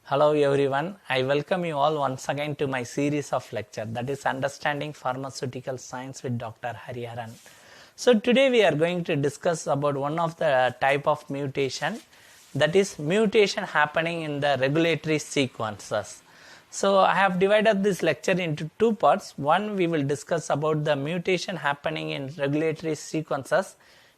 Hello everyone, I welcome you all once again to my series of lecture, that is Understanding Pharmaceutical Science with Dr. Hariharan. So today we are going to discuss about one of the type of mutation, that is mutation happening in the regulatory sequences. So I have divided this lecture into two parts. One, we will discuss about the mutation happening in regulatory sequences,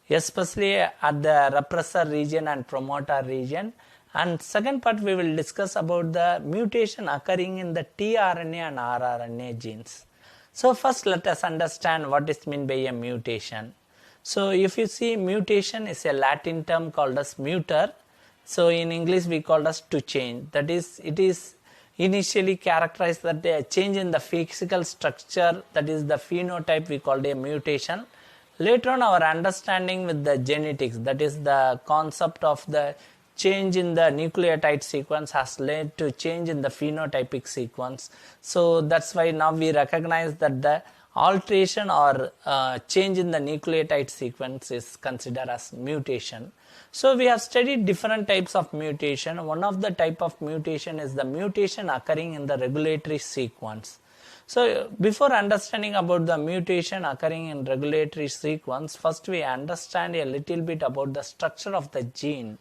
especially at the repressor region and promoter region. And second part, we will discuss about the mutation occurring in the tRNA and rRNA genes. So first let us understand what is meant by a mutation. So if you see, mutation is a Latin term called as muter. So in English we call as to change. That is, it is initially characterized that a change in the physical structure, that is the phenotype, we called a mutation. Later on, our understanding with the genetics, that is the concept of the change in the nucleotide sequence, has led to change in the phenotypic sequence. So that's why now we recognize that the alteration or change in the nucleotide sequence is considered as mutation. So we have studied different types of mutation. One of the type of mutation is the mutation occurring in the regulatory sequence. So before understanding about the mutation occurring in regulatory sequence, first we understand a little bit about the structure of the gene.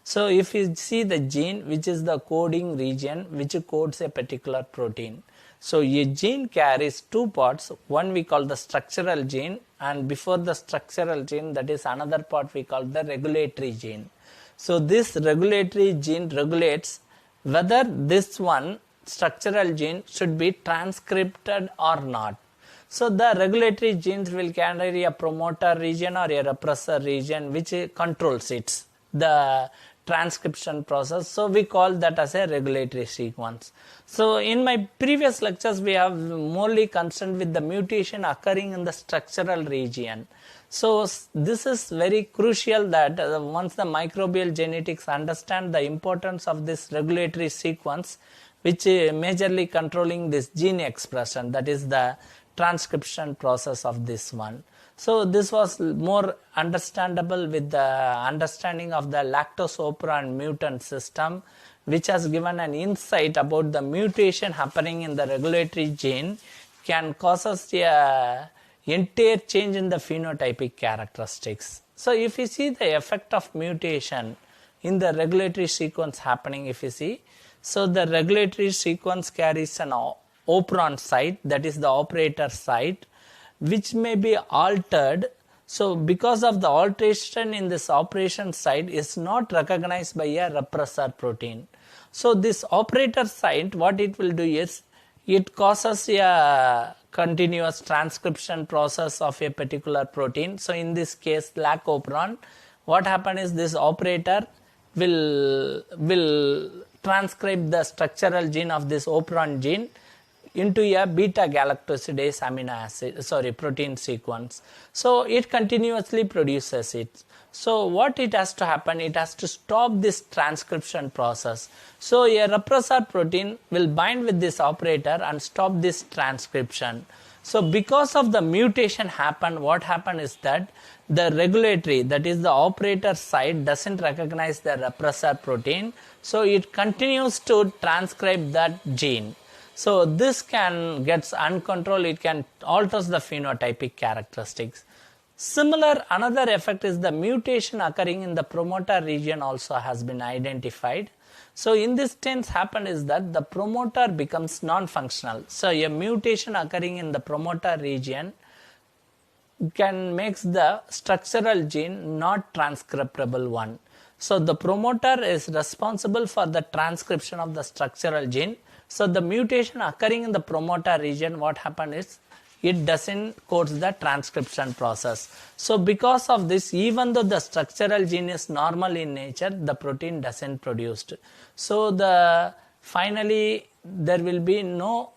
So if you see the gene, which is the coding region which codes a particular protein. So a gene carries two parts. One we call the structural gene, and before the structural gene, that is another part we call the regulatory gene. So this regulatory gene regulates whether this one structural gene should be transcripted or not. So the regulatory genes will carry a promoter region or a repressor region which controls the transcription process. So we call that as a regulatory sequence. So in my previous lectures we have morely concerned with the mutation occurring in the structural region. So this is very crucial that once the microbial genetics understand the importance of this regulatory sequence, which majorly controlling this gene expression, that is the transcription process of this one. So this was more understandable with the understanding of the lactose operon mutant system, which has given an insight about the mutation happening in the regulatory gene can cause us a entire change in the phenotypic characteristics. So if you see the effect of mutation in the regulatory sequence happening, if you see, so the regulatory sequence carries an operon site, that is the operator site, which may be altered. So because of the alteration in this operation site is not recognized by a repressor protein. So this operator site, what it will do is, it causes a continuous transcription process of a particular protein. So in this case lac operon, what happens is this operator will transcribe the structural gene of this operon gene into a beta galactosidase protein sequence. So it continuously produces it. So what it has to happen, it has to stop this transcription process. So a repressor protein will bind with this operator and stop this transcription. So because of the mutation happen, what happened is that the regulatory, that is the operator site, doesn't recognize the repressor protein. So it continues to transcribe that gene. So this can gets uncontrolled, it can alters the phenotypic characteristics. Similar, another effect is the mutation occurring in the promoter region also has been identified. So in this sense happen is that the promoter becomes non-functional. So a mutation occurring in the promoter region can makes the structural gene not transcriptable one. So the promoter is responsible for the transcription of the structural gene. So the mutation occurring in the promoter region, what happened is, it doesn't code the transcription process. So because of this, even though the structural gene is normal in nature, the protein doesn't produce. So finally there will be no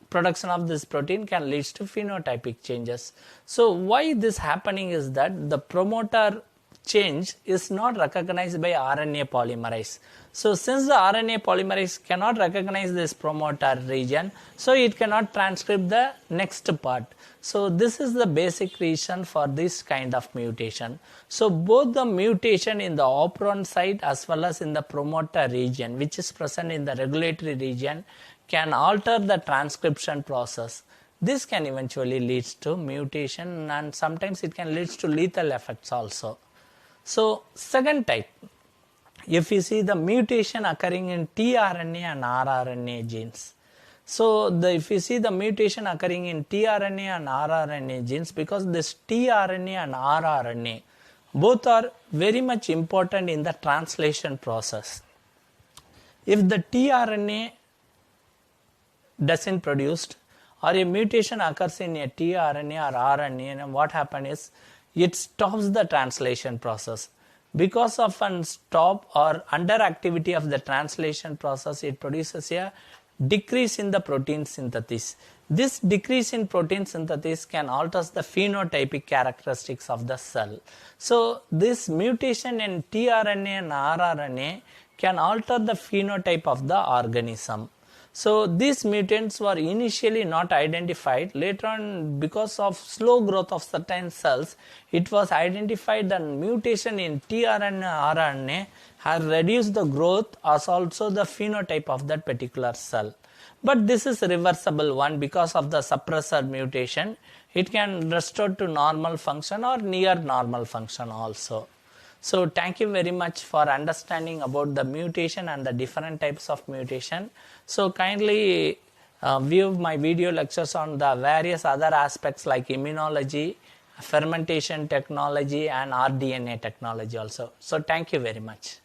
production of this protein, can lead to phenotypic changes. So why this happening is that the promoter change is not recognized by RNA polymerase. So since the RNA polymerase cannot recognize this promoter region, so it cannot transcribe the next part. So this is the basic reason for this kind of mutation. So both the mutation in the operon site as well as in the promoter region, which is present in the regulatory region, can alter the transcription process. This can eventually lead to mutation, and sometimes it can lead to lethal effects also. So second type, if you see the mutation occurring in tRNA and rRNA genes. So if you see the mutation occurring in tRNA and rRNA genes, because this tRNA and rRNA both are very much important in the translation process. If the tRNA doesn't produced, or a mutation occurs in a tRNA or RNA, and what happens is it stops the translation process. Because of a stop or underactivity of the translation process, it produces a decrease in the protein synthesis. This decrease in protein synthesis can alter the phenotypic characteristics of the cell. So this mutation in tRNA and rRNA can alter the phenotype of the organism. So these mutants were initially not identified. Later on, because of slow growth of certain cells, it was identified that mutation in tRNA and RNA has reduced the growth as also the phenotype of that particular cell. But this is reversible one because of the suppressor mutation. It can restore to normal function or near normal function also. So thank you very much for understanding about the mutation and the different types of mutation. So kindly view my video lectures on the various other aspects like immunology, fermentation technology and rDNA technology also. So thank you very much.